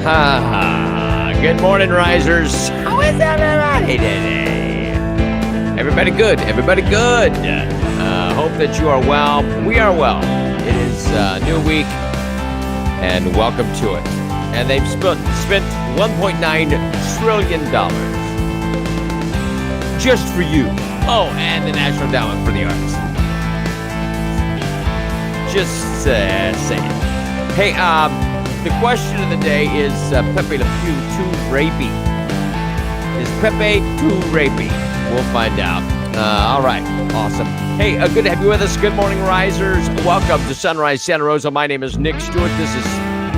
Good morning, risers. How is everybody today? Everybody good. Everybody good. Hope that you are well. We are well. It is a new week, and welcome to it. And they've spent $1.9 trillion just for you. Oh, and the National Endowment for the Arts. Just saying. Hey, the question of the day is Pepe Le Pew too rapey? Is Pepe too rapey? We'll find out. All right. Awesome. Hey, good to have you with us. Good morning, risers. Welcome to Sunrise Santa Rosa. My name is Nick Stewart. This is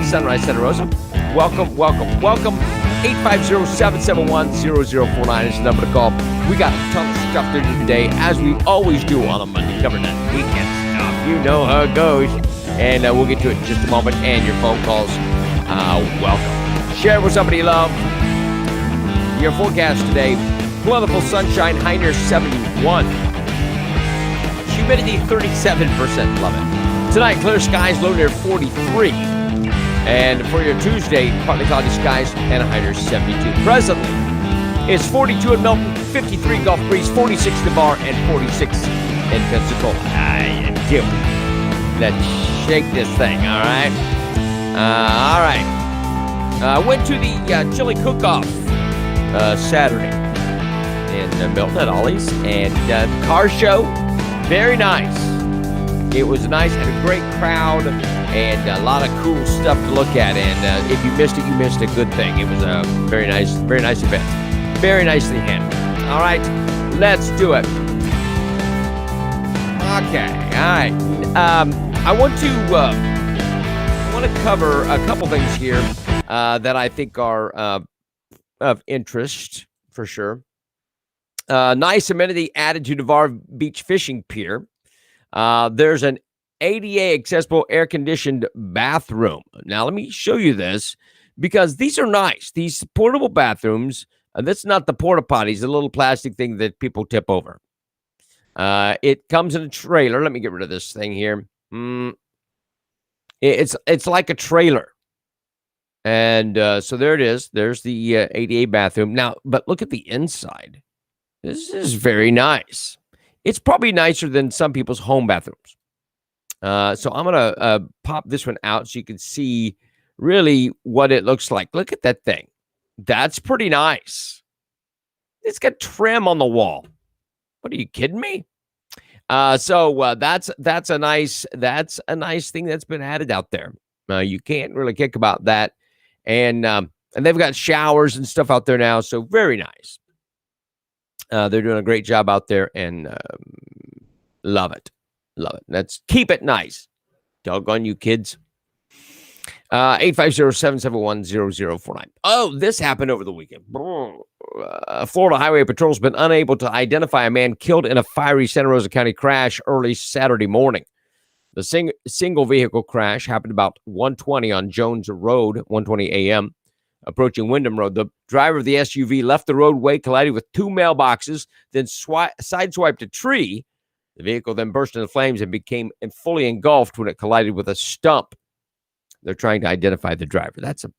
Sunrise Santa Rosa. Welcome. 850-771-0049 is the number to call. We got a ton of stuff to do today, as we always do on a Monday, covering that weekend stuff. You know how it goes. And we'll get to it in just a moment. And your phone calls, welcome. Share with somebody you love. Your forecast today, plentiful sunshine, high near 71. Humidity 37%, love it. Tonight, clear skies, low near 43. And for your Tuesday, partly cloudy skies and a high near 72. Presently, it's 42 in Milton, 53 Gulf Breeze, 46 in the Bar, and 46 in Pensacola. How you doing? Let's shake this thing, all right? All right. Went to the chili cook-off Saturday in Milton at Ollie's, and car show, very nice. It was nice, had a great crowd, and a lot of cool stuff to look at. And if you missed it, you missed a good thing. It was a very nice event. Very nicely handled. All right, let's do it. Okay, all right. I want to cover a couple things here that I think are of interest for sure. Nice amenity added to Navarre Beach Fishing Pier. There's an ADA accessible air-conditioned bathroom. Now, let me show you this because these are nice. These portable bathrooms. That's not the porta potties, the little plastic thing that people tip over. It comes in a trailer. Let me get rid of this thing here. It's like a trailer. And so there it is. There's the ADA bathroom. Now, but look at the inside. This is very nice. It's probably nicer than some people's home bathrooms. So I'm going to pop this one out so you can see really what it looks like. Look at that thing. That's pretty nice. It's got trim on the wall. What, are you kidding me? So that's a nice thing that's been added out there. You can't really kick about that. And they've got showers and stuff out there now. So very nice. They're doing a great job out there, and love it. Let's keep it nice. Doggone you kids. 850-771-0049. Oh, this happened over the weekend. Florida Highway Patrol's been unable to identify a man killed in a fiery Santa Rosa County crash early Saturday morning. The single vehicle crash happened about 1:20 on Jones Road, 1:20 a.m., approaching Wyndham Road. The driver of the SUV left the roadway, collided with two mailboxes, then sideswiped a tree. The vehicle then burst into flames and became fully engulfed when it collided with a stump. They're trying to identify the driver. That's a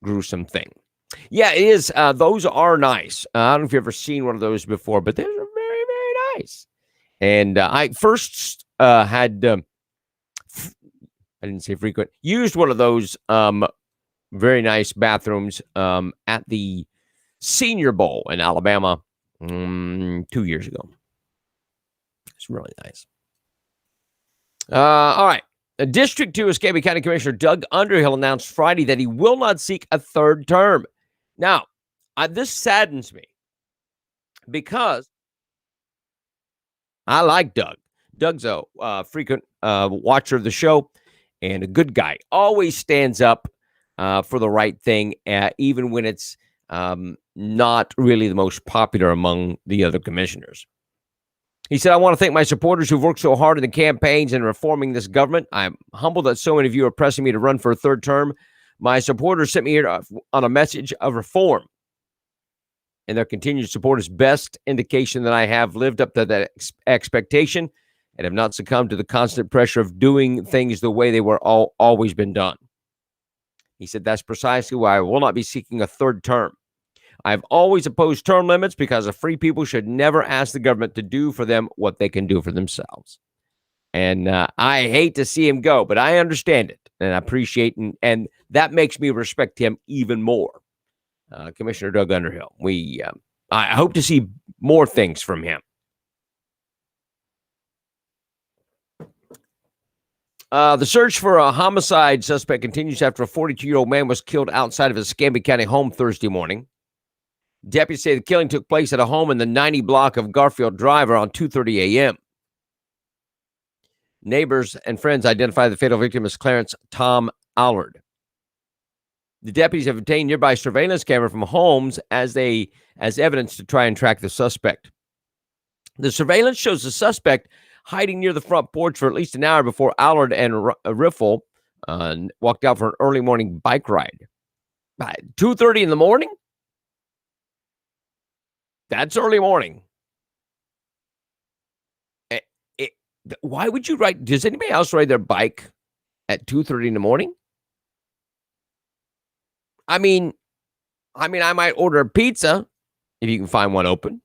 gruesome thing. Yeah, it is. Those are nice. I don't know if you've ever seen one of those before, but they're very, very nice. And I first had, I didn't say frequent, used one of those very nice bathrooms at the Senior Bowl in Alabama 2 years ago. It's really nice. All right. District 2 Escambia County Commissioner Doug Underhill announced Friday that he will not seek a third term. Now, this saddens me because I like Doug. Doug's a frequent watcher of the show and a good guy. Always stands up for the right thing, even when it's not really the most popular among the other commissioners. He said, I want to thank my supporters who've worked so hard in the campaigns and reforming this government. I'm humbled that so many of you are pressing me to run for a third term. My supporters sent me here on a message of reform. And their continued support is best indication that I have lived up to that expectation and have not succumbed to the constant pressure of doing things the way they were always been done. He said, that's precisely why I will not be seeking a third term. I've always opposed term limits because a free people should never ask the government to do for them what they can do for themselves. And I hate to see him go, but I understand it and I appreciate it. And that makes me respect him even more. Commissioner Doug Underhill. I hope to see more things from him. The search for a homicide suspect continues after a 42-year-old man was killed outside of his Escambia County home Thursday morning. Deputies say the killing took place at a home in the 90 block of Garfield Drive around 2:30 a.m. Neighbors and friends identified the fatal victim as Clarence Tom Allard. The deputies have obtained nearby surveillance camera from homes as evidence to try and track the suspect. The surveillance shows the suspect hiding near the front porch for at least an hour before Allard and Riffle walked out for an early morning bike ride. By 2:30 in the morning? That's early morning. Why would you ride? Does anybody else ride their bike at 2:30 in the morning? I mean, I might order a pizza if you can find one open.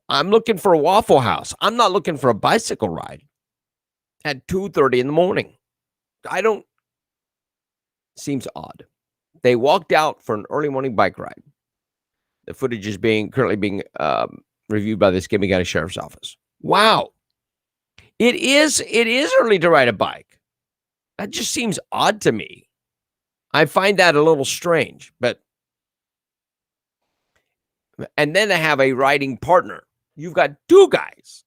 I'm looking for a Waffle House. I'm not looking for a bicycle ride at 2:30 in the morning. Seems odd. They walked out for an early morning bike ride. The footage is currently being reviewed by the Escambia County Sheriff's Office. Wow. It is early to ride a bike. That just seems odd to me. I find that a little strange, and then to have a riding partner. You've got two guys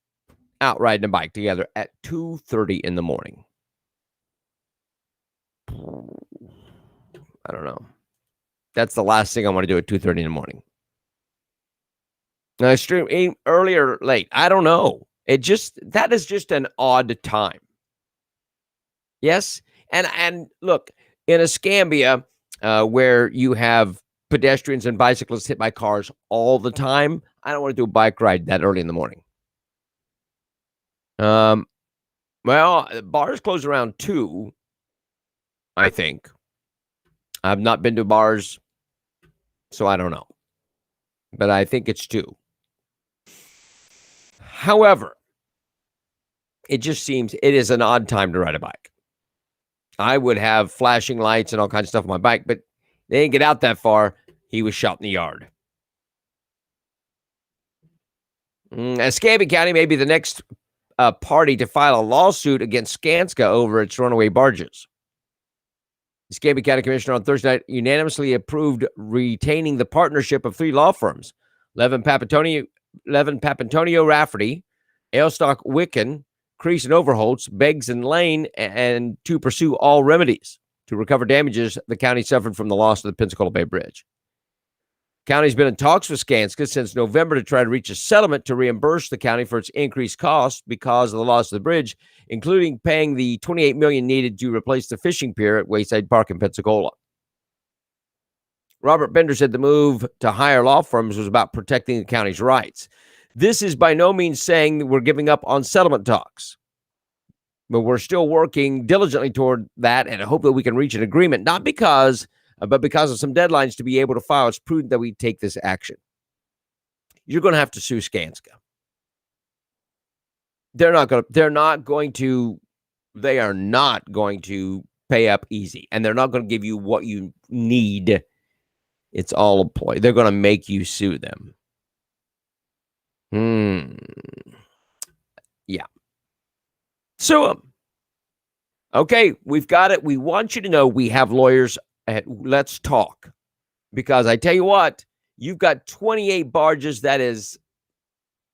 out riding a bike together at 2:30 in the morning. I don't know. That's the last thing I want to do at 2:30 in the morning. Now, stream early or late. I don't know. That is just an odd time. Yes. And look, in Escambia, where you have pedestrians and bicyclists hit by cars all the time, I don't want to do a bike ride that early in the morning. Well, bars close around 2, I think. I've not been to bars, so I don't know. But I think it's 2. However, it just seems it is an odd time to ride a bike. I would have flashing lights and all kinds of stuff on my bike, but they didn't get out that far. He was shot in the yard. Escambia County may be the next party to file a lawsuit against Skanska over its runaway barges. The Escambia County Commissioner on Thursday night unanimously approved retaining the partnership of 3 law firms, Levin Papantonio Rafferty, Ailstock Wicken, Crease and Overholtz, Beggs and Lane, and to pursue all remedies to recover damages the county suffered from the loss of the Pensacola Bay Bridge. County's been in talks with Skanska since November to try to reach a settlement to reimburse the county for its increased costs because of the loss of the bridge, including paying the $28 million needed to replace the fishing pier at Wayside Park in Pensacola. Robert Bender said the move to hire law firms was about protecting the county's rights. This is by no means saying that we're giving up on settlement talks, but we're still working diligently toward that and I hope that we can reach an agreement, not because, but because of some deadlines to be able to file. It's prudent that we take this action. You're going to have to sue Skanska. They are not going to pay up easy, and they're not going to give you what you need. It's all a ploy. They're going to make you sue them. Yeah. So, okay, we've got it. We want you to know we have lawyers at Let's Talk, because I tell you what, you've got 28 barges. That is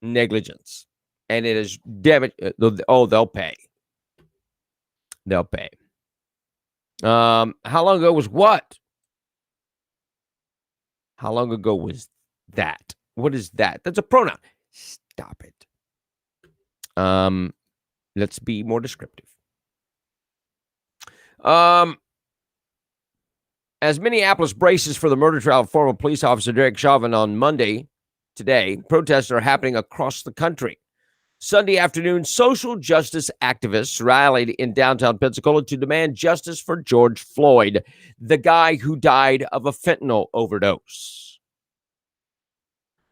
negligence, and it is damage. They'll pay. They'll pay. How long ago was what? How long ago was that? What is that? That's a pronoun. Stop it. Let's be more descriptive. As Minneapolis braces for the murder trial of former police officer Derek Chauvin on Monday, today, protests are happening across the country. Sunday afternoon, social justice activists rallied in downtown Pensacola to demand justice for George Floyd, the guy who died of a fentanyl overdose.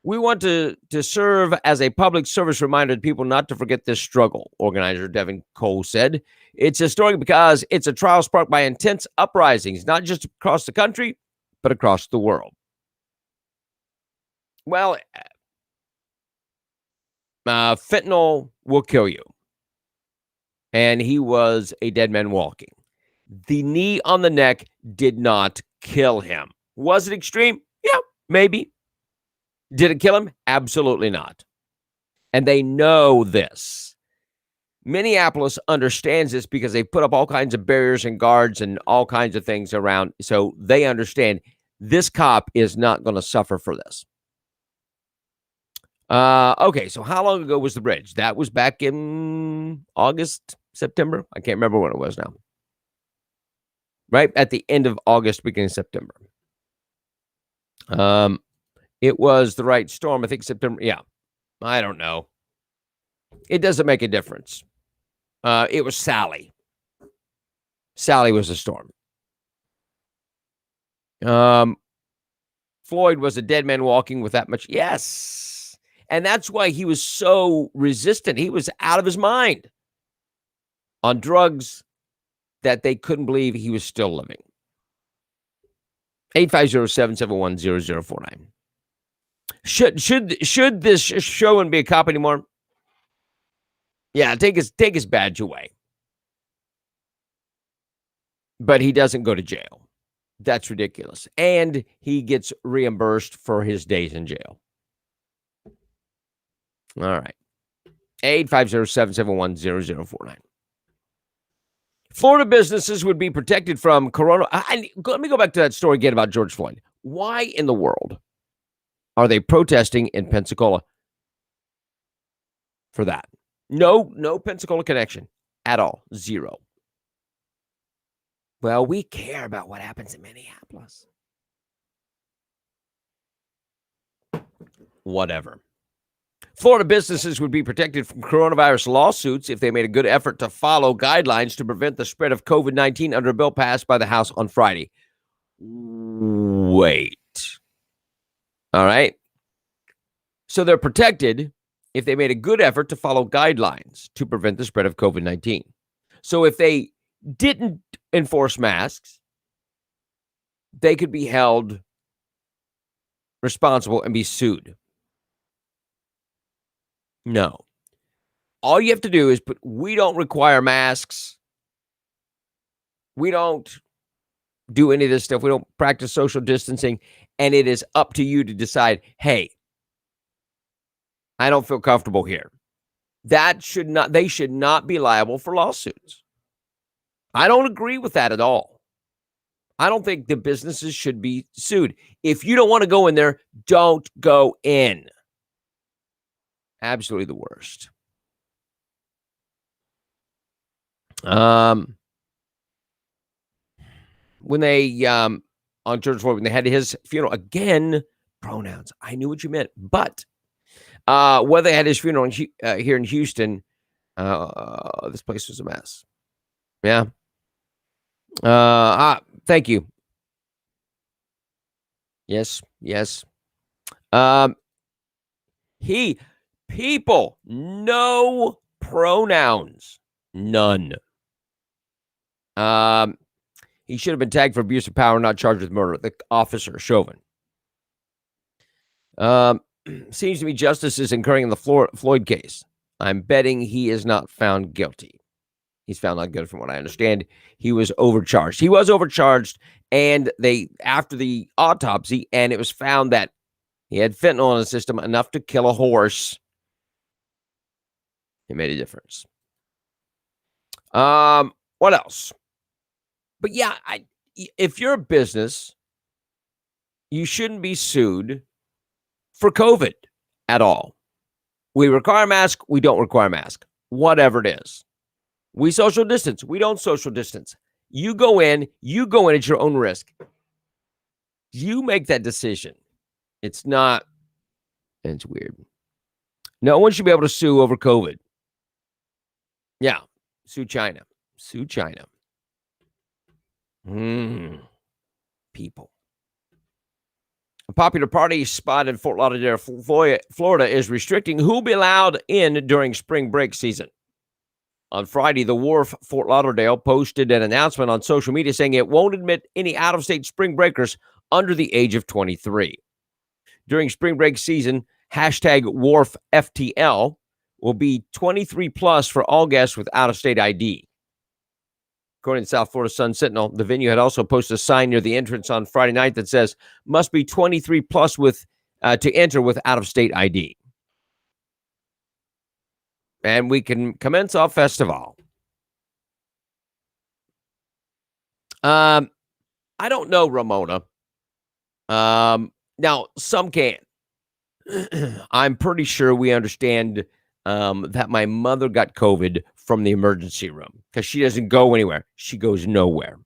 We want to serve as a public service reminder to people not to forget this struggle, organizer Devin Cole said. It's historic because it's a trial sparked by intense uprisings, not just across the country, but across the world. Well, fentanyl will kill you. And he was a dead man walking. The knee on the neck did not kill him. Was it extreme? Yeah, maybe. Did it kill him? Absolutely not. And they know this. Minneapolis understands this because they put up all kinds of barriers and guards and all kinds of things around. So they understand this cop is not going to suffer for this. Okay, so how long ago was the bridge? That was back in August, September. I can't remember when it was now. Right at the end of August, beginning of September. It was the right storm. I think September. Yeah, I don't know. It doesn't make a difference. It was Sally. Sally was a storm. Floyd was a dead man walking with that much. Yes. And that's why he was so resistant. He was out of his mind on drugs that they couldn't believe he was still living. 850-771-0049. Should this showing be a cop anymore? Yeah, take his badge away. But he doesn't go to jail. That's ridiculous. And he gets reimbursed for his days in jail. All right. 850-771-0049. Florida businesses would be protected from corona. Let me go back to that story again about George Floyd. Why in the world are they protesting in Pensacola for that? No Pensacola connection at all. Zero. Well, we care about what happens in Minneapolis. Whatever. Florida businesses would be protected from coronavirus lawsuits if they made a good effort to follow guidelines to prevent the spread of COVID-19 under a bill passed by the House on Friday. Wait. All right. So they're protected if they made a good effort to follow guidelines to prevent the spread of COVID-19. So if they didn't enforce masks, they could be held responsible and be sued. No. All you have to do is we don't require masks. We don't do any of this stuff. We don't practice social distancing. And it is up to you to decide, hey, I don't feel comfortable here. They should not be liable for lawsuits. I don't agree with that at all. I don't think the businesses should be sued. If you don't want to go in there, don't go in. Absolutely the worst. When they on George Floyd, when they had his funeral, again, pronouns. I knew what you meant, but when they had his funeral here in Houston, this place was a mess. Yeah. Thank you. Yes. People, no pronouns, none. He should have been tagged for abuse of power, not charged with murder. The officer, Chauvin. Seems to me justice is occurring in the Floyd case. I'm betting he is not found guilty. He's found not guilty from what I understand. He was overcharged. And after the autopsy, and it was found that he had fentanyl in the system enough to kill a horse. It made a difference. What else? But yeah, if you're a business, you shouldn't be sued for COVID at all. We require a mask. We don't require a mask. Whatever it is. We social distance. We don't social distance. You go in at your own risk. You make that decision. It's weird. No one should be able to sue over COVID. Yeah, sue China. Sue China. People. A popular party spot in Fort Lauderdale, Florida, is restricting who will be allowed in during spring break season. On Friday, the Wharf, Fort Lauderdale, posted an announcement on social media saying it won't admit any out-of-state spring breakers under the age of 23. During spring break season, hashtag Wharf FTL will be 23 plus for all guests with out-of-state ID. According to South Florida Sun Sentinel, the venue had also posted a sign near the entrance on Friday night that says, must be 23 plus with to enter with out-of-state ID. And we can commence our festival. I don't know, Ramona. Now, some can. I'm pretty sure we understand that my mother got COVID from the emergency room because she doesn't go anywhere. She goes nowhere.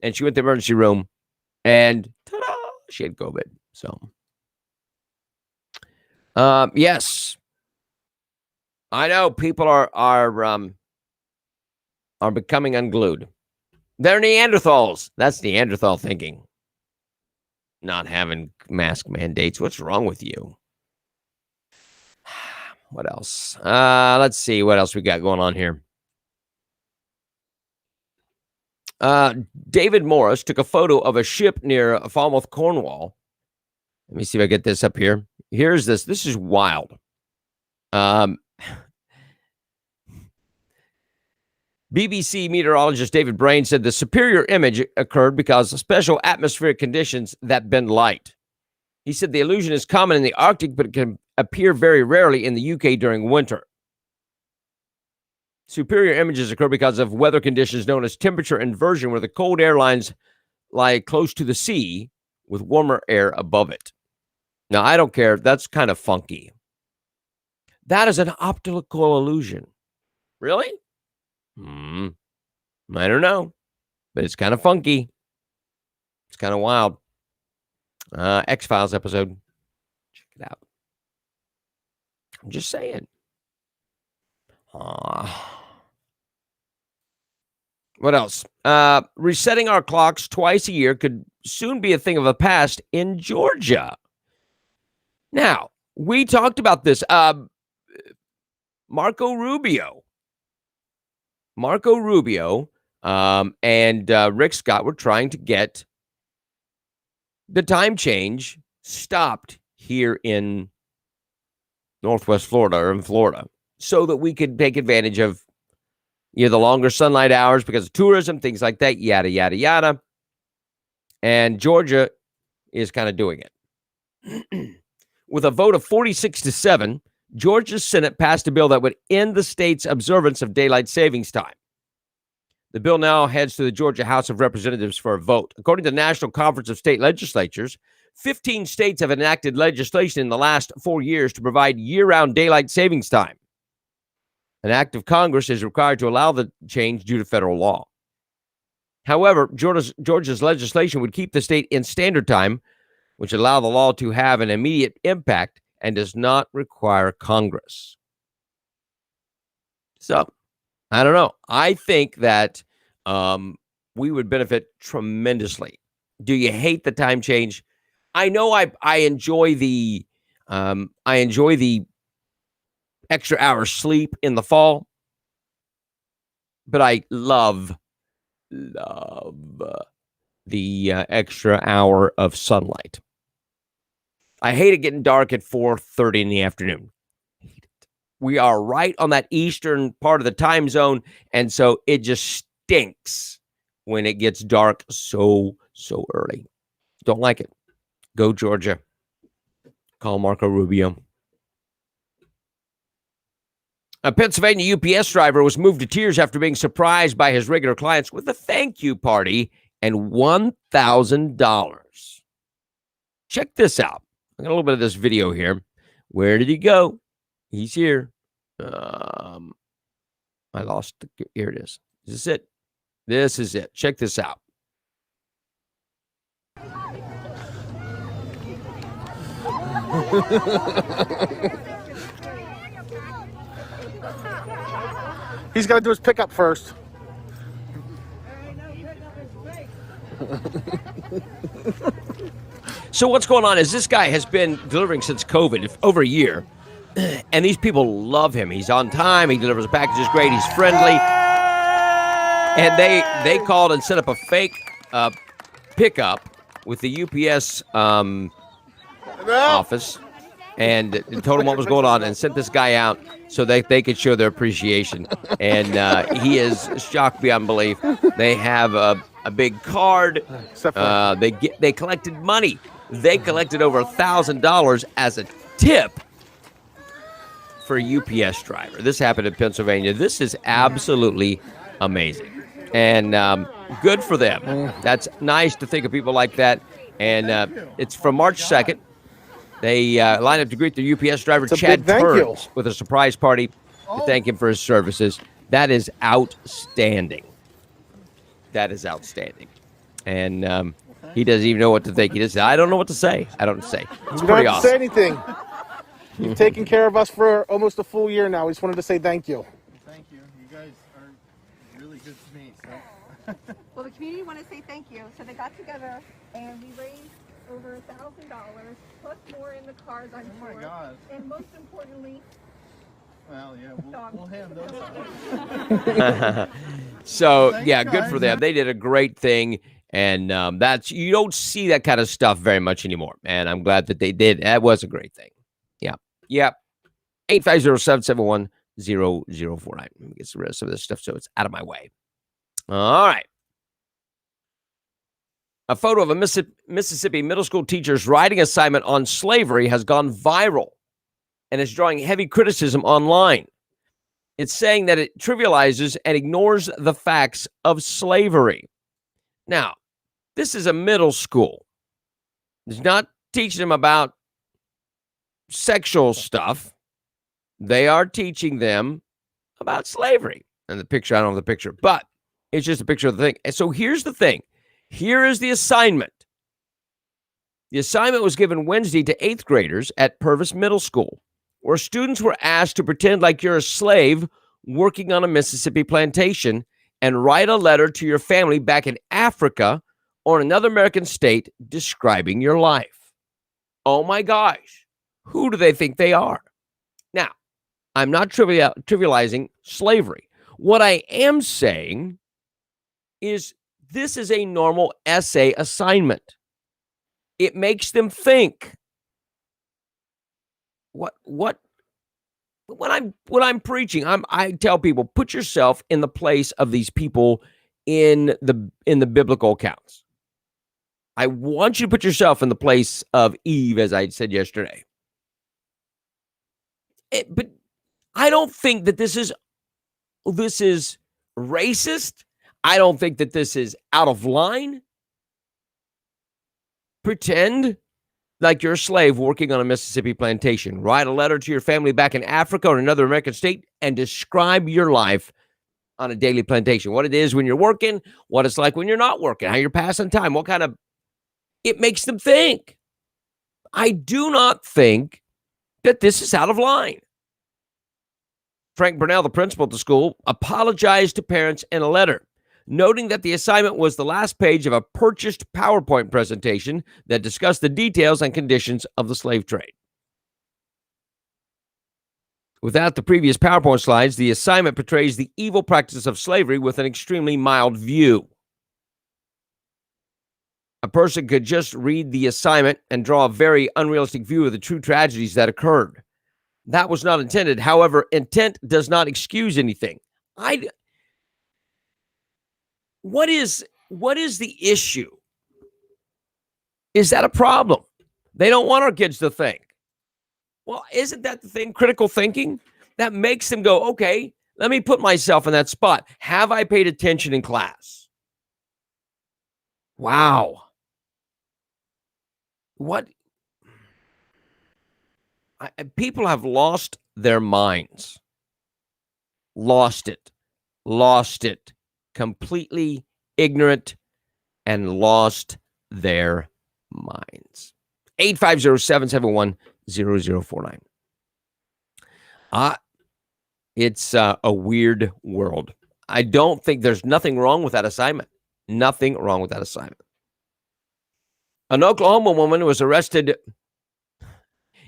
And she went to the emergency room and ta-da, she had COVID. So, yes, I know people are becoming unglued. They're Neanderthals. That's Neanderthal thinking. Not having mask mandates. What's wrong with you? What else? Let's see what else we got going on here. David Morris took a photo of a ship near Falmouth, Cornwall. Let me see if I get this up here. Here's this. This is wild. BBC meteorologist David Brain said the superior image occurred because of special atmospheric conditions that bend light. He said the illusion is common in the Arctic, but it can appear very rarely in the UK during winter. Superior images occur because of weather conditions known as temperature inversion, where the cold air lines lie close to the sea with warmer air above it. Now, I don't care. That's kind of funky. That is an optical illusion. Really? I don't know, but it's kind of funky. It's kind of wild. X-Files episode. Check it out. I'm just saying. What else? Resetting our clocks twice a year could soon be a thing of the past in Georgia. Now, we talked about this. Marco Rubio and Rick Scott were trying to get the time change stopped here in Northwest Florida or in Florida so that we could take advantage of the longer sunlight hours because of tourism, things like that, yada, yada, yada. And Georgia is kind of doing it. With a vote of 46-7, Georgia's Senate passed a bill that would end the state's observance of daylight savings time. The bill now heads to the Georgia House of Representatives for a vote. According to the National Conference of State Legislatures, 15 states have enacted legislation in the last 4 years to provide year-round daylight savings time. An act of Congress is required to allow the change due to federal law. However, Georgia's legislation would keep the state in standard time, which would allow the law to have an immediate impact and does not require Congress. So, I don't know. I think that we would benefit tremendously. Do you hate the time change? I know I enjoy the extra hour sleep in the fall, but I love the extra hour of sunlight. I hate it getting dark at 4:30 in the afternoon. Hate it. We are right on that eastern part of the time zone, and so it just stinks when it gets dark so early. Don't like it. Go Georgia. Call Marco Rubio. A Pennsylvania UPS driver was moved to tears after being surprised by his regular clients with a thank you party and $1,000. Check this out. I got a little bit of this video here. Where did he go? He's here. I lost the, here it is. Is this it? This is it. Check this out. He's got to do his pickup first. So what's going on is this guy has been delivering since COVID, over a year, and these people love him. He's on time. He delivers the packages great. He's friendly. And they called and set up a fake pickup with the UPS office and told him what was going on and sent this guy out so that they could show their appreciation. And he is shocked beyond belief. They have a big card. They collected money. They collected over $1,000 as a tip for a UPS driver. This happened in Pennsylvania. This is absolutely amazing. And good for them. That's nice to think of people like that. And it's from March 2nd. They line up to greet the UPS driver, Chad Turns, with a surprise party to thank him for his services. That is outstanding. That is outstanding. And he doesn't even know what to think. He just said, I don't know what to say. I don't say. It's pretty awesome. You don't have to say anything. You've taken care of us for almost a full year now. We just wanted to say thank you. Thank you. You guys are really good to me. So. Well, the community want to say thank you. So they got together and we raised over $1,000 plus more in the cars, I'm sure. Oh my God. And most importantly, well, yeah, we'll hand those out. So, yeah, good for them. They did a great thing. And you don't see that kind of stuff very much anymore. And I'm glad that they did. That was a great thing. Yeah. Yeah. 850-771-0049. Let me get rid of some of this stuff so it's out of my way. All right. A photo of a Mississippi middle school teacher's writing assignment on slavery has gone viral and is drawing heavy criticism online. It's saying that it trivializes and ignores the facts of slavery. Now, this is a middle school. It's not teaching them about sexual stuff. They are teaching them about slavery. And the picture, I don't have the picture, but it's just a picture of the thing. And so here's the thing. Here is the assignment. The assignment was given Wednesday to 8th graders at Purvis Middle School, where students were asked to pretend like you're a slave working on a Mississippi plantation and write a letter to your family back in Africa or another American state describing your life. Oh my gosh. Who do they think they are? Now, I'm not trivializing slavery. What I am saying is this is a normal essay assignment. It makes them think. When I'm preaching, I tell people, put yourself in the place of these people in the biblical accounts. I want you to put yourself in the place of Eve, as I said yesterday. But I don't think that this is racist. I don't think that this is out of line. Pretend like you're a slave working on a Mississippi plantation. Write a letter to your family back in Africa or another American state and describe your life on a daily plantation. What it is when you're working, what it's like when you're not working, how you're passing time, what kind of... It makes them think. I do not think that this is out of line. Frank Burnell, the principal at the school, apologized to parents in a letter, noting that the assignment was the last page of a purchased PowerPoint presentation that discussed the details and conditions of the slave trade. Without the previous PowerPoint slides, the assignment portrays the evil practice of slavery with an extremely mild view. A person could just read the assignment and draw a very unrealistic view of the true tragedies that occurred. That was not intended. However, intent does not excuse anything. What is the issue? Is that a problem? They don't want our kids to think. Well, isn't that the thing? Critical thinking? That makes them go, okay, let me put myself in that spot. Have I paid attention in class? Wow. What? People have lost their minds. Lost it. Completely ignorant and lost their minds. 850-771-0049. It's a weird world. I don't think there's nothing wrong with that assignment. Nothing wrong with that assignment. An Oklahoma woman was arrested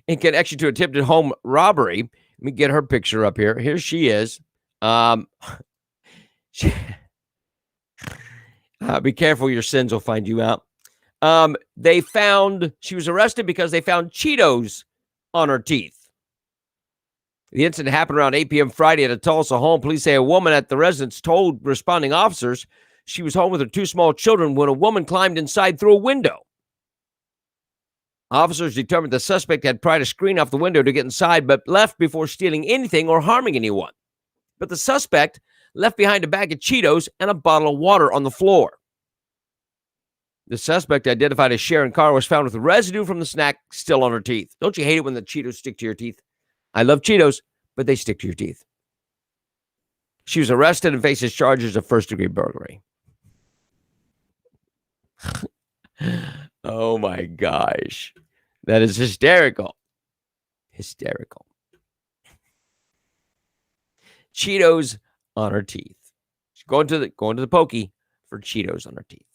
in connection to attempted home robbery. Let me get her picture up here. Here she is. Be careful, your sins will find you out. She was arrested because they found Cheetos on her teeth. The incident happened around 8 p.m. Friday at a Tulsa home. Police say a woman at the residence told responding officers she was home with her 2 small children when a woman climbed inside through a window. Officers determined the suspect had pried a screen off the window to get inside, but left before stealing anything or harming anyone. But the suspect left behind a bag of Cheetos and a bottle of water on the floor. The suspect, identified as Sharon Carr, was found with residue from the snack still on her teeth. Don't you hate it when the Cheetos stick to your teeth? I love Cheetos, but they stick to your teeth. She was arrested and faces charges of first-degree burglary. Oh, my gosh. That is hysterical. Hysterical. Cheetos on her teeth. She's going to the pokey for Cheetos on her teeth.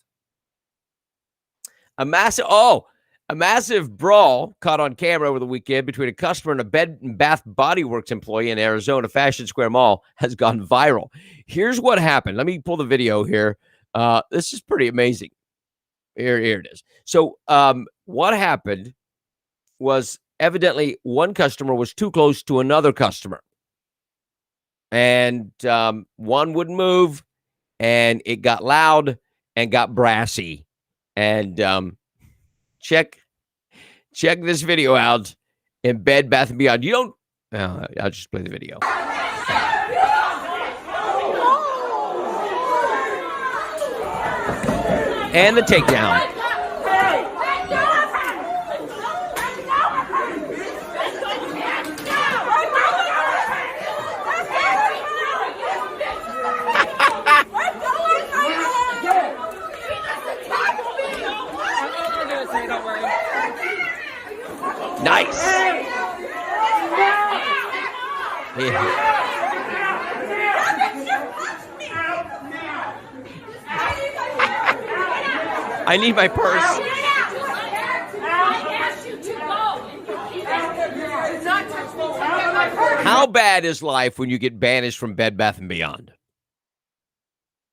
A massive brawl caught on camera over the weekend between a customer and a Bed and Bath Body Works employee in Arizona Fashion Square Mall has gone viral. Here's what happened. Let me pull the video here. This is pretty amazing. Here it is. So what happened was evidently one customer was too close to another customer. And one wouldn't move, and it got loud and got brassy. And check this video out in Bed Bath & Beyond. You don't... I'll just play the video. And the takedown. Nice. Yeah. I need my purse. How bad is life when you get banished from Bed Bath & Beyond?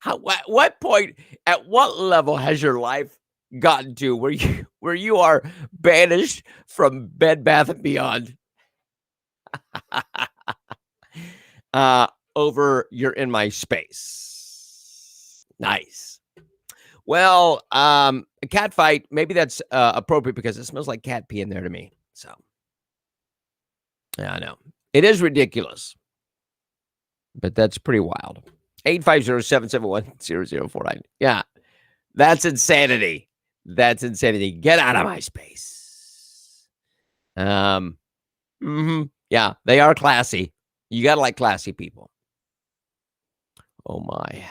At what point, at what level has your life gotten to where you are banished from Bed Bath & Beyond over you're in my space? Nice. Well, a cat fight, maybe that's appropriate because it smells like cat pee in there to me. So, yeah, I know. It is ridiculous, but that's pretty wild. 850-771-0049. Yeah, that's insanity. That's insanity. Get out of my space. Yeah, they are classy. You got to like classy people. Oh, my.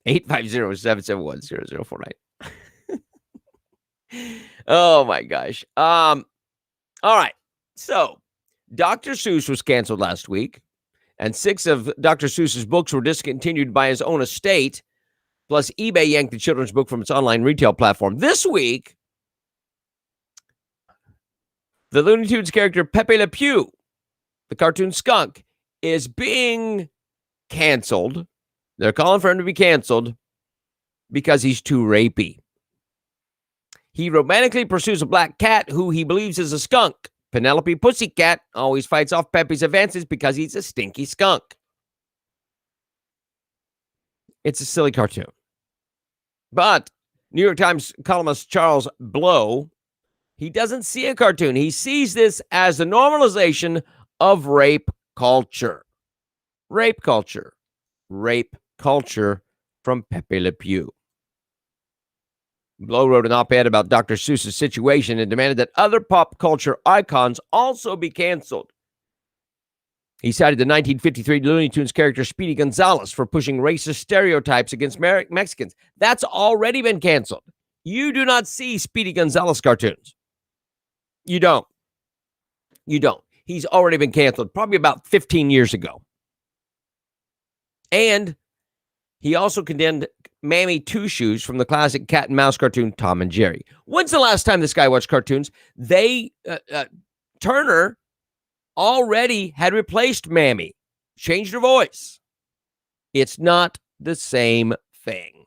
850-771-0049. Oh, my gosh. All right. So, Dr. Seuss was canceled last week, and 6 of Dr. Seuss's books were discontinued by his own estate. Plus, eBay yanked the children's book from its online retail platform. This week, the Looney Tunes character Pepe Le Pew, the cartoon skunk, is being canceled. They're calling for him to be canceled because he's too rapey. He romantically pursues a black cat who he believes is a skunk. Penelope Pussycat always fights off Pepe's advances because he's a stinky skunk. It's a silly cartoon. But New York Times columnist Charles Blow, he doesn't see a cartoon. He sees this as the normalization of rape culture. Rape culture. Rape culture from Pepe Le Pew. Blow wrote an op-ed about Dr. Seuss's situation and demanded that other pop culture icons also be canceled. He cited the 1953 Looney Tunes character Speedy Gonzales for pushing racist stereotypes against Mexicans. That's already been canceled. You do not see Speedy Gonzales cartoons. You don't. You don't. he's already been canceled, probably about 15 years ago. And he also condemned Mammy Two Shoes from the classic cat and mouse cartoon Tom and Jerry. When's the last time this guy watched cartoons? Turner already had replaced Mammy, changed her voice. It's not the same thing.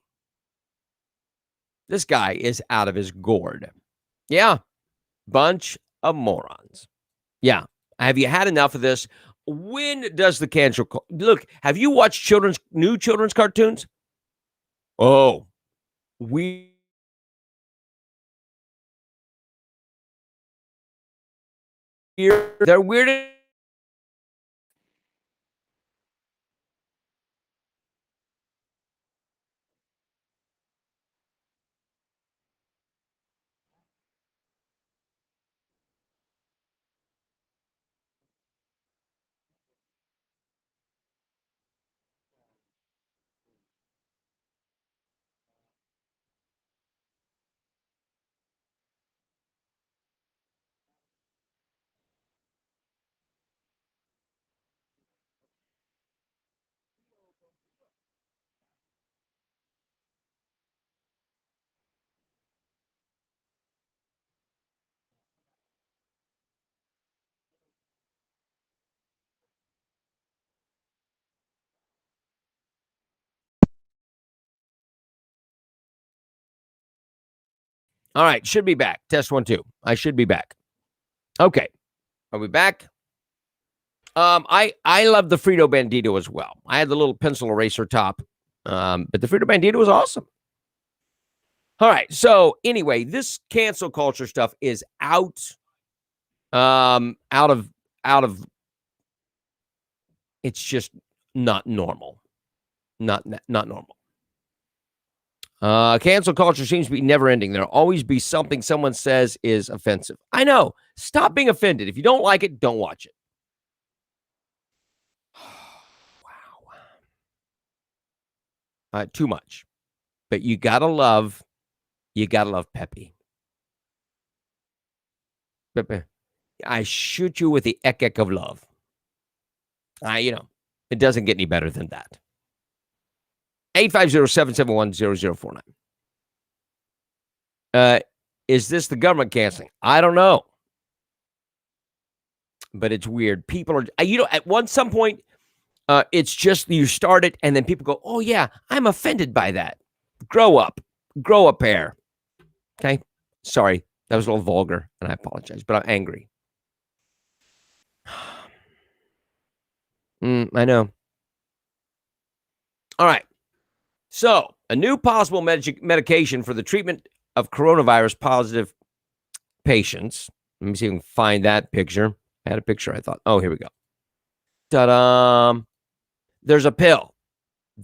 This guy is out of his gourd. Yeah, bunch of morons. Yeah, have you had enough of this? When does the cancel look? Have you watched new children's cartoons? Oh, they're weird. All right, should be back. Test 1, 2. I should be back. Okay, are we back? I love the Frito Bandito as well. I had the little pencil eraser top, but the Frito Bandito was awesome. All right, so anyway, this cancel culture stuff is out of. It's just not normal. Not normal. Cancel culture seems to be never ending. There'll always be something someone says is offensive. I know. Stop being offended. If you don't like it, don't watch it. Wow. Too much. But you gotta love Pepe. Pepe. I shoot you with the ek of love. It doesn't get any better than that. 850-771-0049. Is this the government canceling? I don't know. But it's weird. People are, at some point, it's just you start it and then people go, oh, yeah, I'm offended by that. Grow up. Grow a pair. Okay? Sorry. That was a little vulgar and I apologize, but I'm angry. I know. All right. So, a new possible medication for the treatment of coronavirus positive patients. Let me see if I can find that picture. I had a picture, I thought. Oh, here we go. Ta-da! There's a pill.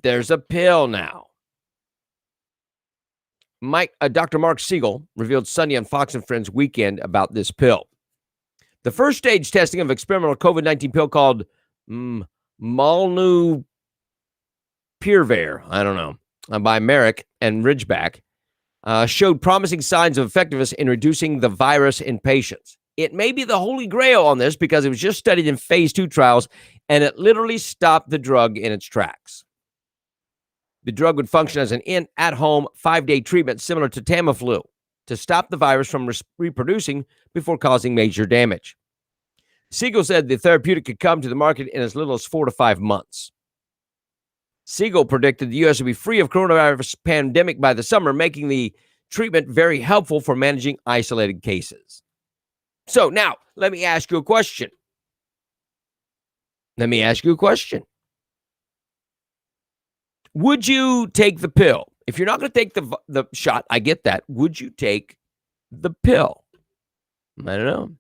There's a pill now. Dr. Mark Siegel revealed Sunday on Fox and Friends Weekend about this pill. The first stage testing of experimental COVID-19 pill called Molnupiravir, I don't know, by Merrick and Ridgeback, showed promising signs of effectiveness in reducing the virus in patients. It may be the holy grail on this because it was just studied in phase 2 trials, and it literally stopped the drug in its tracks. The drug would function as an at-home 5-day treatment similar to Tamiflu to stop the virus from reproducing before causing major damage. Siegel said the therapeutic could come to the market in as little as 4 to 5 months. Siegel predicted the U.S. would be free of coronavirus pandemic by the summer, making the treatment very helpful for managing isolated cases. So now, let me ask you a question. Would you take the pill? If you're not going to take the shot, I get that. Would you take the pill? I don't know.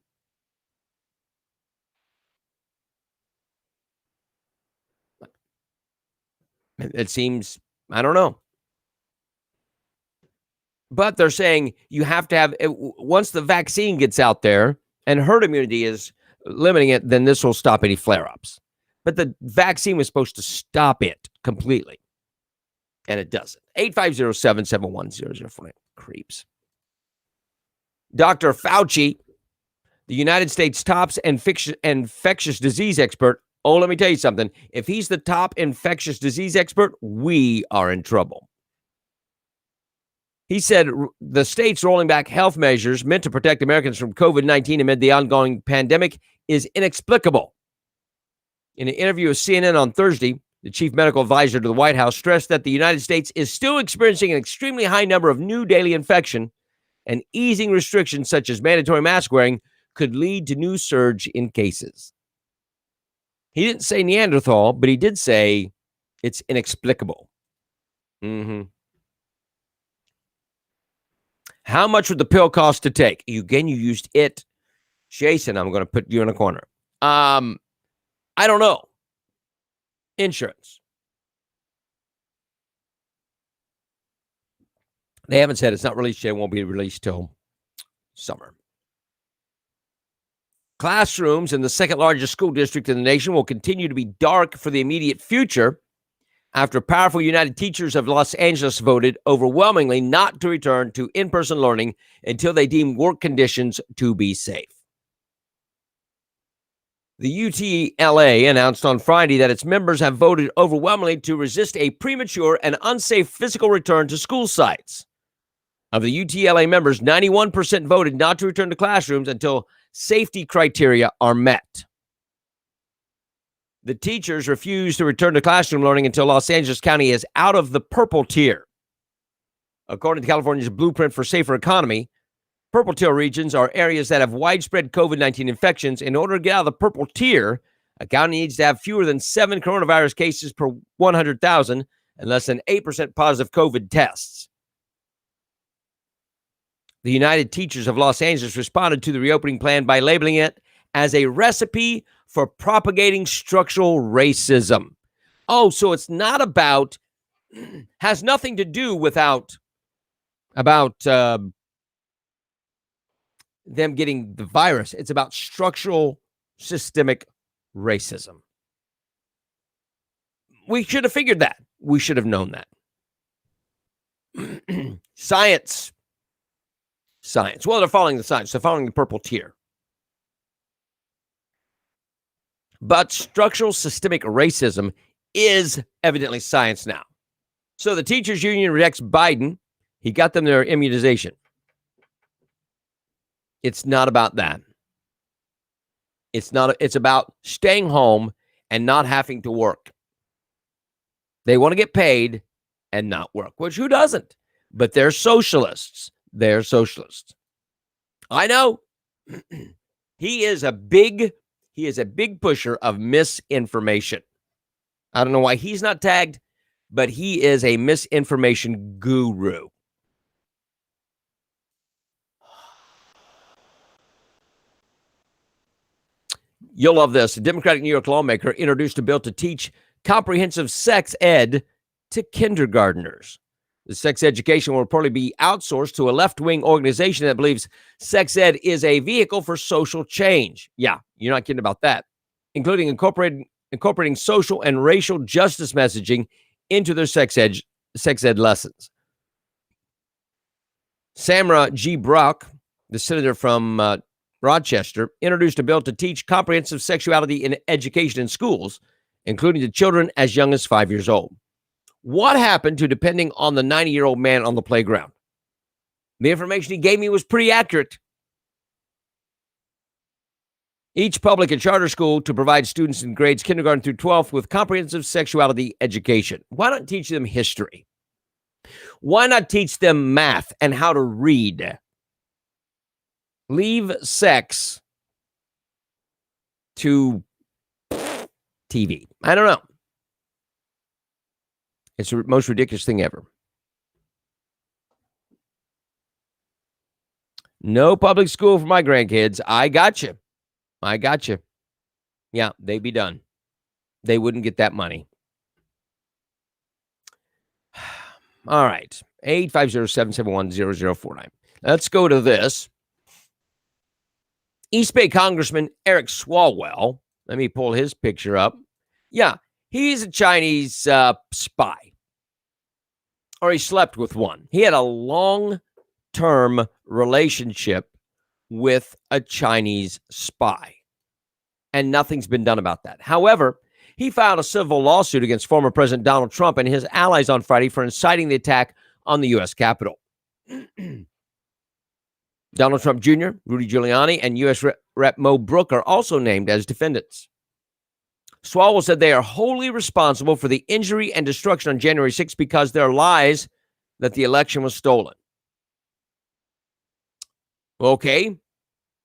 It seems, I don't know. But they're saying you have to have, once the vaccine gets out there and herd immunity is limiting it, then this will stop any flare-ups. But the vaccine was supposed to stop it completely. And it doesn't. 850-771-0049. Creeps. Dr. Fauci, the United States' top infectious disease expert. Oh, let me tell you something. If he's the top infectious disease expert, we are in trouble. He said the states rolling back health measures meant to protect Americans from COVID-19 amid the ongoing pandemic is inexplicable. In an interview with CNN on Thursday, the chief medical advisor to the White House stressed that the United States is still experiencing an extremely high number of new daily infection, and easing restrictions such as mandatory mask wearing could lead to new surge in cases. He didn't say Neanderthal, but he did say it's inexplicable. How much would the pill cost to take? You used it. Jason, I'm going to put you in a corner. I don't know. Insurance. They haven't said. It's not released yet. It won't be released till summer. Classrooms in the second largest school district in the nation will continue to be dark for the immediate future after powerful United Teachers of Los Angeles voted overwhelmingly not to return to in-person learning until they deem work conditions to be safe. The UTLA announced on Friday that its members have voted overwhelmingly to resist a premature and unsafe physical return to school sites. Of the UTLA members, 91% voted not to return to classrooms until safety criteria are met. The teachers refuse to return to classroom learning until Los Angeles County is out of the purple tier. According to California's Blueprint for Safer Economy, purple tier regions are areas that have widespread COVID-19 infections. In order to get out of the purple tier, a county needs to have fewer than 7 coronavirus cases per 100,000 and less than 8% positive COVID tests. The United Teachers of Los Angeles responded to the reopening plan by labeling it as a recipe for propagating structural racism. Oh, so it's not about, has nothing to do about them getting the virus. It's about structural systemic racism. We should have figured that. We should have known that. Science. Well, they're following the science. They're following the purple tier. But structural systemic racism is evidently science now. So the teachers union rejects Biden. He got them their immunization. It's not about that. It's about staying home and not having to work. They want to get paid and not work, which who doesn't? But they're socialists. They're socialists. I know. He is a big pusher of misinformation. I don't know why he's not tagged, but he is a misinformation guru. You'll love this. A Democratic New York lawmaker introduced a bill to teach comprehensive sex ed to kindergartners. The sex education will reportedly be outsourced to a left-wing organization that believes sex ed is a vehicle for social change. Yeah, you're not kidding about that. Including incorporating social and racial justice messaging into their sex ed lessons. Samra G. Brock, the senator from Rochester, introduced a bill to teach comprehensive sexuality in education in schools, including to children as young as 5 years old. What happened to depending on the 90-year-old man on the playground? The information he gave me was pretty accurate. Each public and charter school to provide students in grades kindergarten through 12th with comprehensive sexuality education. Why not teach them history? Why not teach them math and how to read? Leave sex to TV. I don't know. It's the most ridiculous thing ever. No public school for my grandkids. I got you. Yeah, they'd be done. They wouldn't get that money. All right. 850-771-0049. Let's go to this. East Bay Congressman Eric Swalwell. Let me pull his picture up. Yeah, he's a Chinese spy. Or he slept with one. He had a long-term relationship with a Chinese spy. And nothing's been done about that. However, he filed a civil lawsuit against former President Donald Trump and his allies on Friday for inciting the attack on the U.S. Capitol. Donald Trump Jr., Rudy Giuliani, and U.S. Rep. Mo Brooke are also named as defendants. Swalwell said they are wholly responsible for the injury and destruction on January 6th because there are lies that the election was stolen. Okay.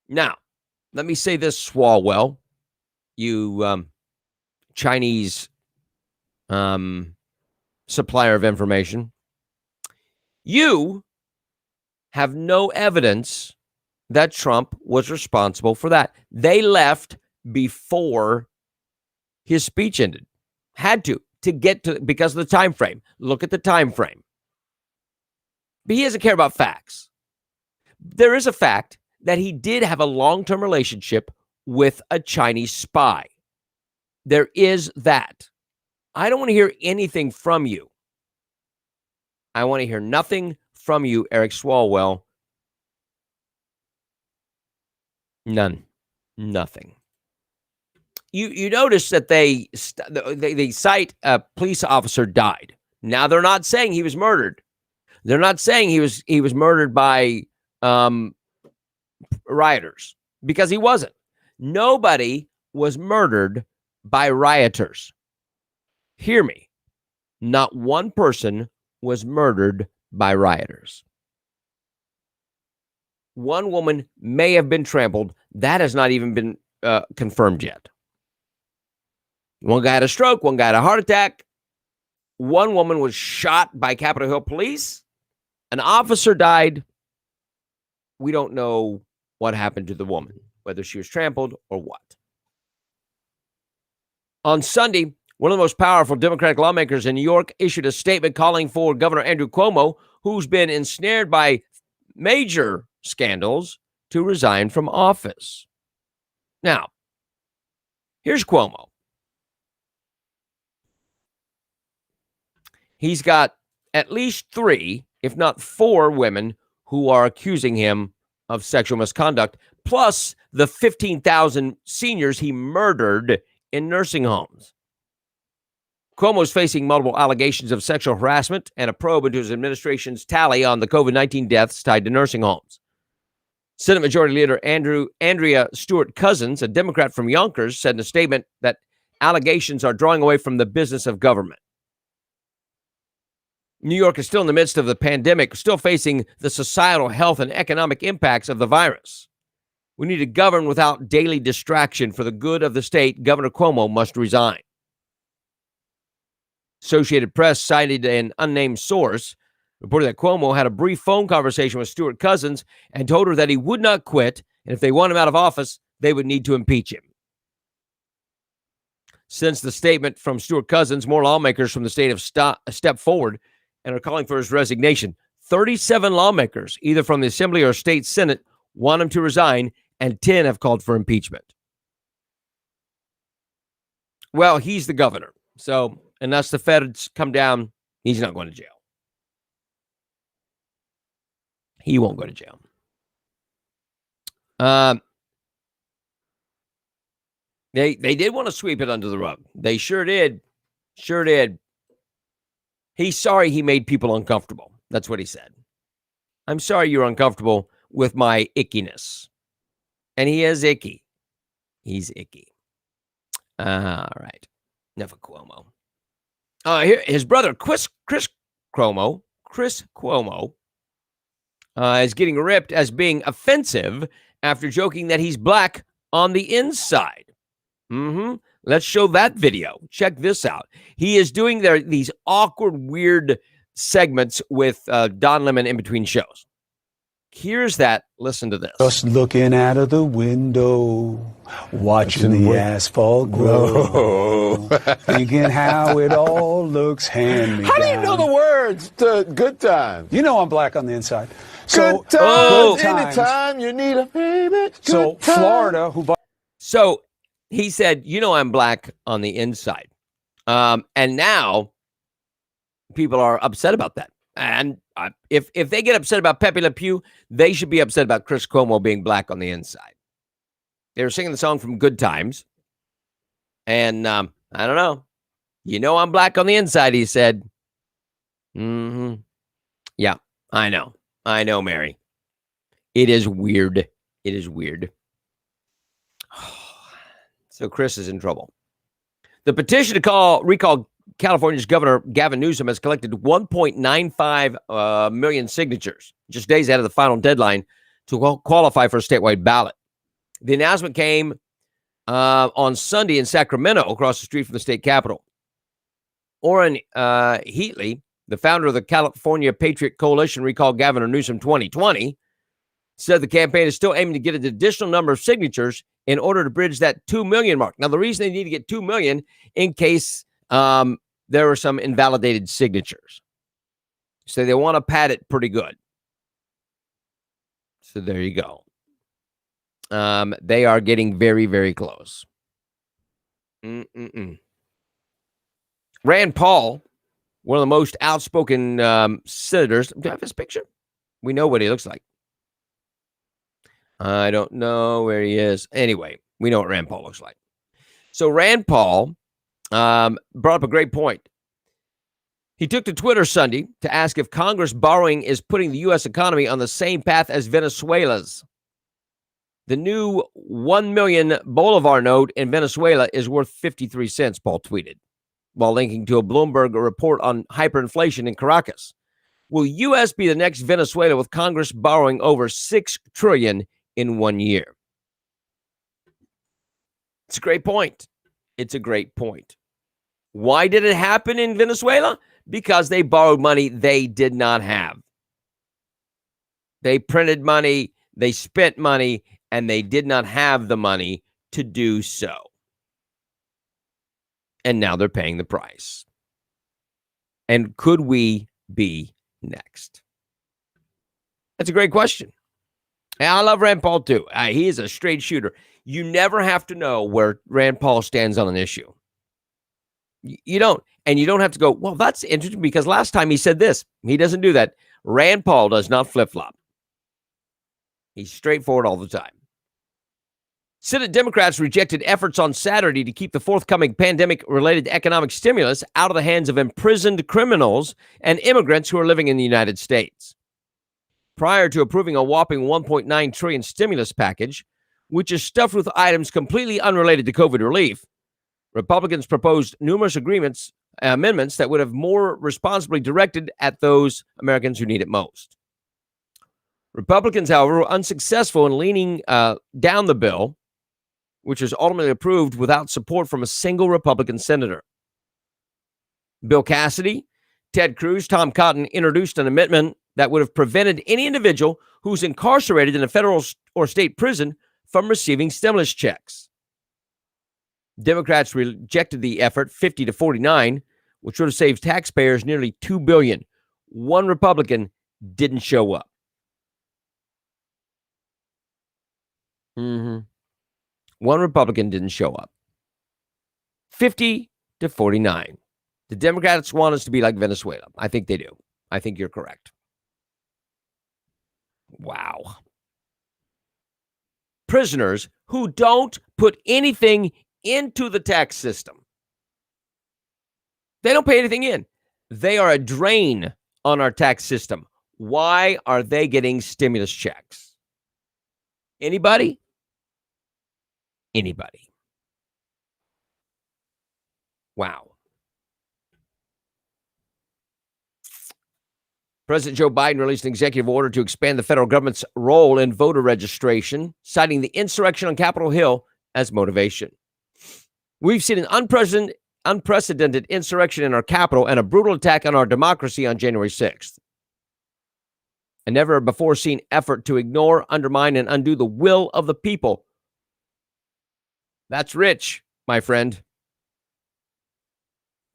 Now, let me say this, Swalwell, you Chinese supplier of information. You have no evidence that Trump was responsible for that. They left before his speech ended. Had to get to, because of the time frame. Look at the time frame. But he doesn't care about facts. There is a fact that he did have a long-term relationship with a Chinese spy. There is that. I don't want to hear anything from you. I want to hear nothing from you, Eric Swalwell. None. Nothing. You notice that they cite a police officer died. Now they're not saying he was murdered. They're not saying he was murdered by rioters, because he wasn't. Nobody was murdered by rioters. Hear me. Not one person was murdered by rioters. One woman may have been trampled. That has not even been confirmed yet. One guy had a stroke. One guy had a heart attack. One woman was shot by Capitol Hill police. An officer died. We don't know what happened to the woman, whether she was trampled or what. On Sunday, one of the most powerful Democratic lawmakers in New York issued a statement calling for Governor Andrew Cuomo, who's been ensnared by major scandals, to resign from office. Now, here's Cuomo. He's got at least 3, if not 4 women who are accusing him of sexual misconduct, plus the 15,000 seniors he murdered in nursing homes. Cuomo's facing multiple allegations of sexual harassment and a probe into his administration's tally on the COVID-19 deaths tied to nursing homes. Senate Majority Leader Andrea Stewart-Cousins, a Democrat from Yonkers, said in a statement that allegations are drawing away from the business of government. New York is still in the midst of the pandemic, still facing the societal, health, and economic impacts of the virus. We need to govern without daily distraction. For the good of the state, Governor Cuomo must resign. Associated Press cited an unnamed source, reported that Cuomo had a brief phone conversation with Stewart-Cousins and told her that he would not quit, and if they want him out of office, they would need to impeach him. Since the statement from Stewart-Cousins, more lawmakers from the state have stepped forward and are calling for his resignation. 37 lawmakers, either from the Assembly or State Senate, want him to resign, and 10 have called for impeachment. Well, he's the governor. So unless the feds come down, he's not going to jail. He won't go to jail. They did want to sweep it under the rug. They sure did. Sure did. He's sorry he made people uncomfortable. That's what he said. I'm sorry you're uncomfortable with my ickiness. And he is icky. He's icky. All right. Enough of Cuomo. Here, his brother, Chris Cuomo, is getting ripped as being offensive after joking that he's black on the inside. Let's show that video. Check this out. He is doing these awkward, weird segments with Don Lemon in between shows. Here's that. Listen to this. Just looking out of the window, watching the asphalt grow, thinking how it all looks hand-me-down. How do you know the words to Good Times? You know I'm black on the inside. So, Good times, Good Times. anytime you need a baby. So Florida, who bought... So he said, you know, I'm black on the inside. And now people are upset about that. And if they get upset about Pepe Le Pew, they should be upset about Chris Cuomo being black on the inside. They were singing the song from Good Times. And I don't know. You know I'm black on the inside, he said. Mm-hmm. Yeah, I know. I know, Mary. It is weird. It is weird. So Chris is in trouble. The petition to recall California's Governor Gavin Newsom has collected 1.95 million signatures, just days ahead of the final deadline to qualify for a statewide ballot. The announcement came on Sunday in Sacramento, across the street from the state capitol. Orrin Heatley, the founder of the California Patriot Coalition, Recall Gavin Newsom 2020, said the campaign is still aiming to get an additional number of signatures in order to bridge that 2 million mark. Now, the reason they need to get 2 million in case there are some invalidated signatures. So they want to pad it pretty good. So there you go. They are getting very, very close. Rand Paul, one of the most outspoken senators. Do I have his picture? We know what he looks like. I don't know where he is. Anyway, we know what Rand Paul looks like. So Rand Paul brought up a great point. He took to Twitter Sunday to ask if Congress borrowing is putting the U.S. economy on the same path as Venezuela's. The new 1 million Bolivar note in Venezuela is worth 53 cents, Paul tweeted, while linking to a Bloomberg report on hyperinflation in Caracas. Will U.S. be the next Venezuela with Congress borrowing over $6 trillion in 1 year? It's a great point. It's a great point. Why did it happen in Venezuela? Because they borrowed money they did not have. They printed money, they spent money, and they did not have the money to do so. And now they're paying the price. And could we be next? That's a great question. And I love Rand Paul too. He is a straight shooter. You never have to know where Rand Paul stands on an issue. You don't. And you don't have to go, well, that's interesting because last time he said this. He doesn't do that. Rand Paul does not flip-flop. He's straightforward all the time. Senate Democrats rejected efforts on Saturday to keep the forthcoming pandemic-related economic stimulus out of the hands of imprisoned criminals and immigrants who are living in the United States. Prior to approving a whopping $1.9 trillion stimulus package, which is stuffed with items completely unrelated to COVID relief, Republicans proposed numerous amendments that would have more responsibly directed at those Americans who need it most. Republicans, however, were unsuccessful in leaning down the bill, which was ultimately approved without support from a single Republican senator. Bill Cassidy, Ted Cruz, Tom Cotton introduced an amendment that would have prevented any individual who's incarcerated in a federal or state prison from receiving stimulus checks. Democrats rejected the effort 50-49, which would have saved taxpayers nearly $2 billion. One Republican didn't show up. One Republican didn't show up. 50-49. The Democrats want us to be like Venezuela. I think they do. I think you're correct. Wow. Prisoners who don't put anything into the tax system. They don't pay anything in. They are a drain on our tax system. Why are they getting stimulus checks? Anybody? Anybody. Wow. President Joe Biden released an executive order to expand the federal government's role in voter registration, citing the insurrection on Capitol Hill as motivation. We've seen an unprecedented insurrection in our Capitol and a brutal attack on our democracy on January 6th. A never-before-seen effort to ignore, undermine, and undo the will of the people. That's rich, my friend.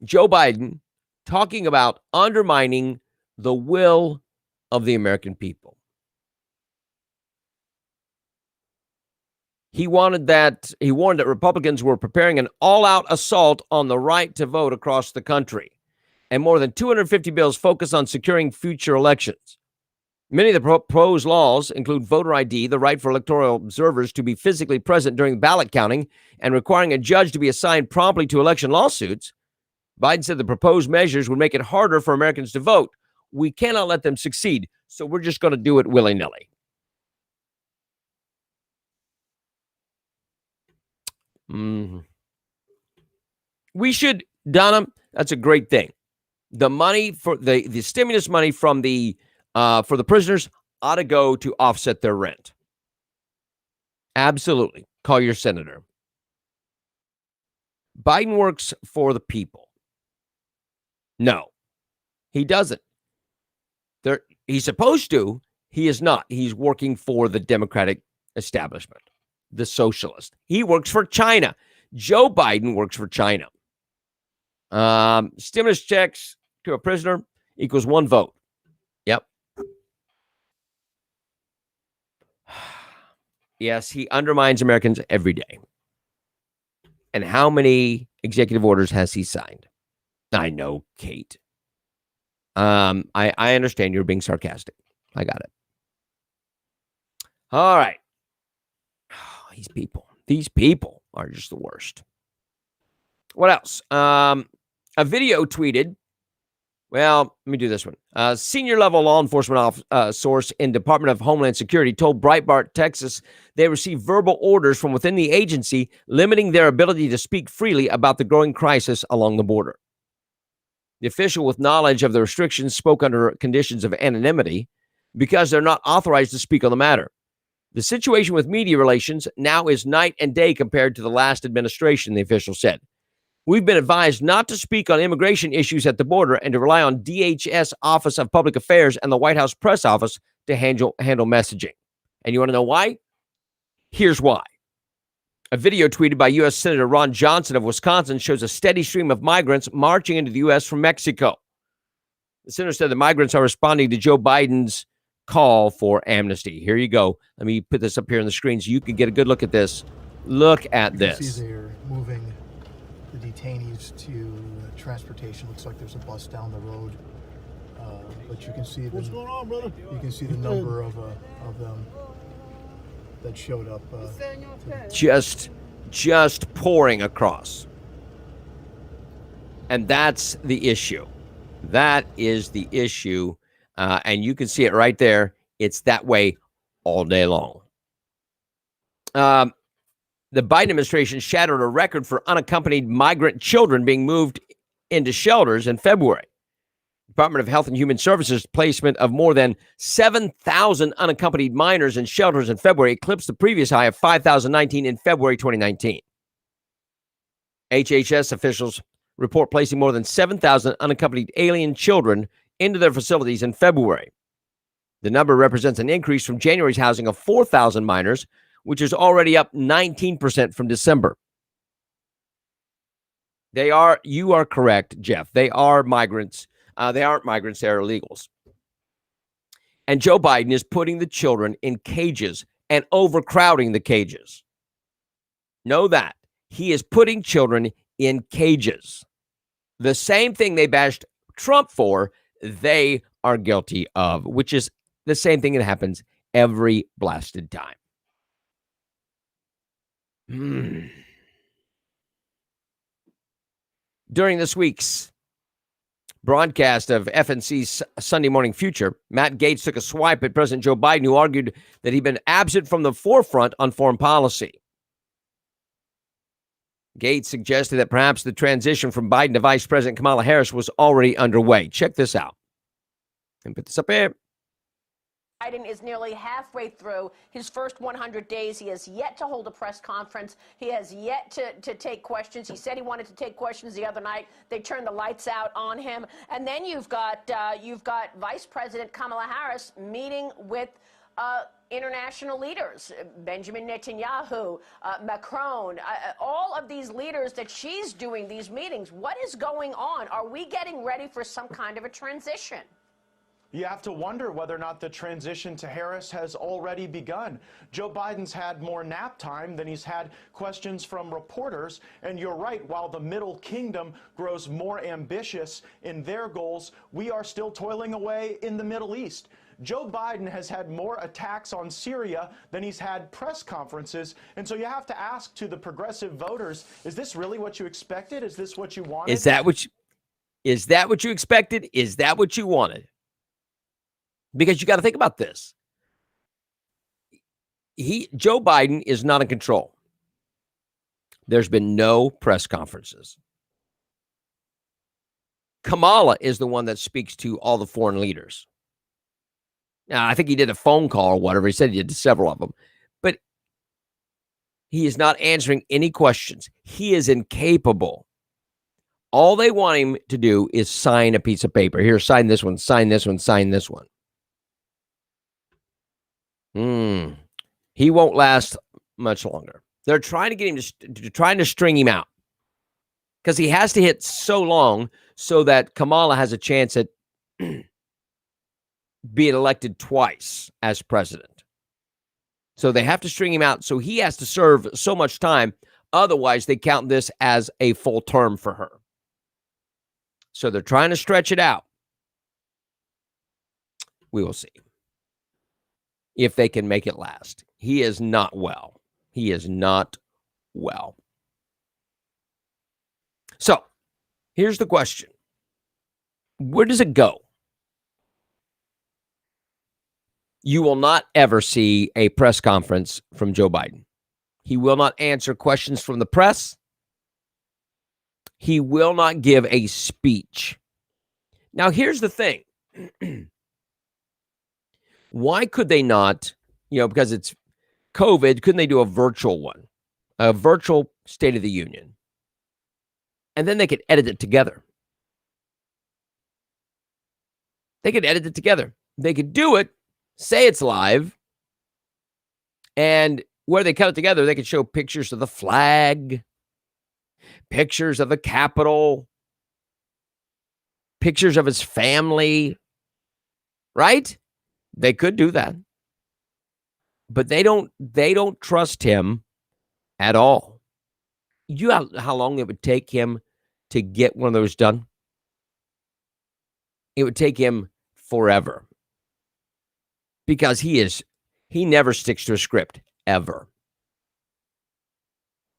Joe Biden talking about undermining the will of the American people. He warned that Republicans were preparing an all-out assault on the right to vote across the country. and more than 250 bills focus on securing future elections. Many of the proposed laws include voter ID, the right for electoral observers to be physically present during ballot counting, and requiring a judge to be assigned promptly to election lawsuits. Biden said the proposed measures would make it harder for Americans to vote. We cannot let them succeed, so we're just going to do it willy-nilly. We should, Donna, that's a great thing. The money for the stimulus money from for the prisoners ought to go to offset their rent. Absolutely. Call your senator. Biden works for the people. No, he doesn't. He's supposed to. He is not. He's working for the Democratic establishment, the socialist. He works for China. Joe Biden works for China. Stimulus checks to a prisoner equals 1 vote. Yep. Yes, he undermines Americans every day. And how many executive orders has he signed? I know, Kate. I understand you're being sarcastic. I got it. All right. These people are just the worst. What else? A video tweeted. Well, let me do this one. Senior level law enforcement source in Department of Homeland Security told Breitbart, Texas, they received verbal orders from within the agency limiting their ability to speak freely about the growing crisis along the border. The official with knowledge of the restrictions spoke under conditions of anonymity because they're not authorized to speak on the matter. The situation with media relations now is night and day compared to the last administration, the official said. We've been advised not to speak on immigration issues at the border and to rely on DHS Office of Public Affairs and the White House Press Office to handle messaging. And you want to know why? Here's why. A video tweeted by U.S. Senator Ron Johnson of Wisconsin shows a steady stream of migrants marching into the U.S. from Mexico. The senator said the migrants are responding to Joe Biden's call for amnesty. Here you go. Let me put this up here on the screen so you can get a good look at this. Look at this. You see they're moving the detainees to transportation. Looks like there's a bus down the road. But you can see what's going on, brother. You can see the number of them that showed up. Just pouring across. And that's the issue. That is the issue. And you can see it right there. It's that way all day long. The Biden administration shattered a record for unaccompanied migrant children being moved into shelters in February. Department of Health and Human Services placement of more than 7,000 unaccompanied minors in shelters in February eclipsed the previous high of 5,019 in February 2019. HHS officials report placing more than 7,000 unaccompanied alien children into their facilities in February. The number represents an increase from January's housing of 4,000 minors, which is already up 19% from December. You are correct, Jeff. They are migrants. They aren't migrants, they're illegals. And Joe Biden is putting the children in cages and overcrowding the cages. Know that. He is putting children in cages. The same thing they bashed Trump for, they are guilty of, which is the same thing that happens every blasted time. During this week's broadcast of FNC's Sunday Morning Future, Matt Gaetz took a swipe at President Joe Biden, who argued that he'd been absent from the forefront on foreign policy. Gaetz suggested that perhaps the transition from Biden to Vice President Kamala Harris was already underway. Check this out. And put this up here. Biden is nearly halfway through his first 100 days. He has yet to hold a press conference. He has yet to take questions. He said he wanted to take questions the other night. They turned the lights out on him. And then you've got Vice President Kamala Harris meeting with international leaders, Benjamin Netanyahu, Macron, all of these leaders that she's doing these meetings. What is going on? Are we getting ready for some kind of a transition? You have to wonder whether or not the transition to Harris has already begun. Joe Biden's had more nap time than he's had questions from reporters. And you're right, while the Middle Kingdom grows more ambitious in their goals, we are still toiling away in the Middle East. Joe Biden has had more attacks on Syria than he's had press conferences. And so you have to ask to the progressive voters, is this really what you expected? Is this what you wanted? Is that what you expected? Is that what you wanted? Because you got to think about this. Joe Biden is not in control. There's been no press conferences. Kamala is the one that speaks to all the foreign leaders. Now, I think he did a phone call or whatever. He said he did several of them. But he is not answering any questions. He is incapable. All they want him to do is sign a piece of paper. Here, sign this one, sign this one, sign this one. He won't last much longer. They're trying to get him trying to string him out because he has to hit so long so that Kamala has a chance at being elected twice as president. So they have to string him out. So he has to serve so much time. Otherwise, they count this as a full term for her. So they're trying to stretch it out. We will see if they can make it last. He is not well. He is not well. So here's the question. Where does it go? You will not ever see a press conference from Joe Biden. He will not answer questions from the press. He will not give a speech. Now, here's the thing. Why could they not, because it's COVID, couldn't they do a virtual one, a virtual State of the Union? And then they could edit it together. They could edit it together. They could do it, say it's live, and where they cut it together, they could show pictures of the flag, pictures of the Capitol, pictures of his family, right? They could do that. But they don't trust him at all. You know how long it would take him to get one of those done? It would take him forever. Because he never sticks to a script, ever.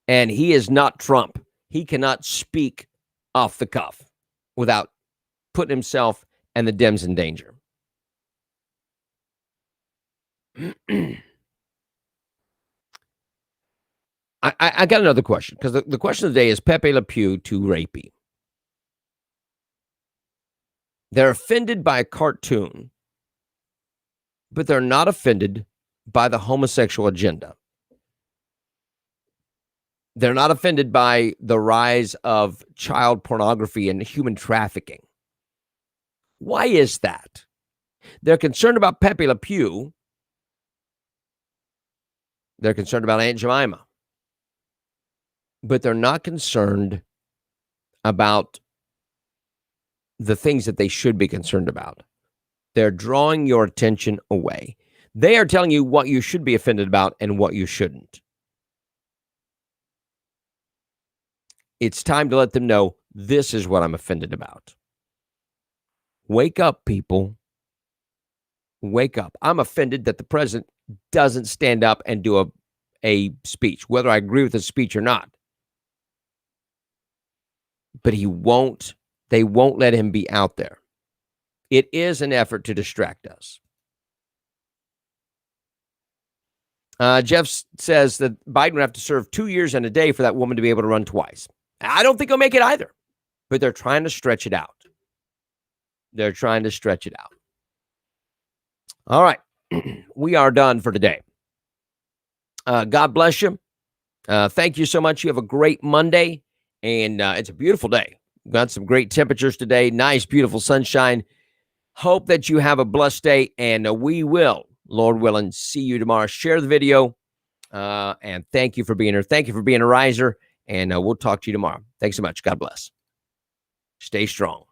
And he is not Trump. He cannot speak off the cuff without putting himself and the Dems in danger. I got another question, because the question of the day is Pepe Le Pew to rapey. They're offended by a cartoon, but they're not offended by the homosexual agenda. They're not offended by the rise of child pornography and human trafficking. Why is that? They're concerned about Pepe Le Pew. They're concerned about Aunt Jemima. But they're not concerned about the things that they should be concerned about. They're drawing your attention away. They are telling you what you should be offended about and what you shouldn't. It's time to let them know this is what I'm offended about. Wake up, people. Wake up. I'm offended that the president doesn't stand up and do a speech, whether I agree with the speech or not. But they won't let him be out there. It is an effort to distract us. Jeff says that Biden would have to serve 2 years and a day for that woman to be able to run twice. I don't think he'll make it either, but they're trying to stretch it out. They're trying to stretch it out. All right. We are done for today. God bless you. Thank you so much. You have a great Monday, and it's a beautiful day. We've got some great temperatures today. Nice, beautiful sunshine. Hope that you have a blessed day, and we will, Lord willing, see you tomorrow. Share the video, and thank you for being here. Thank you for being a riser, and we'll talk to you tomorrow. Thanks so much. God bless. Stay strong.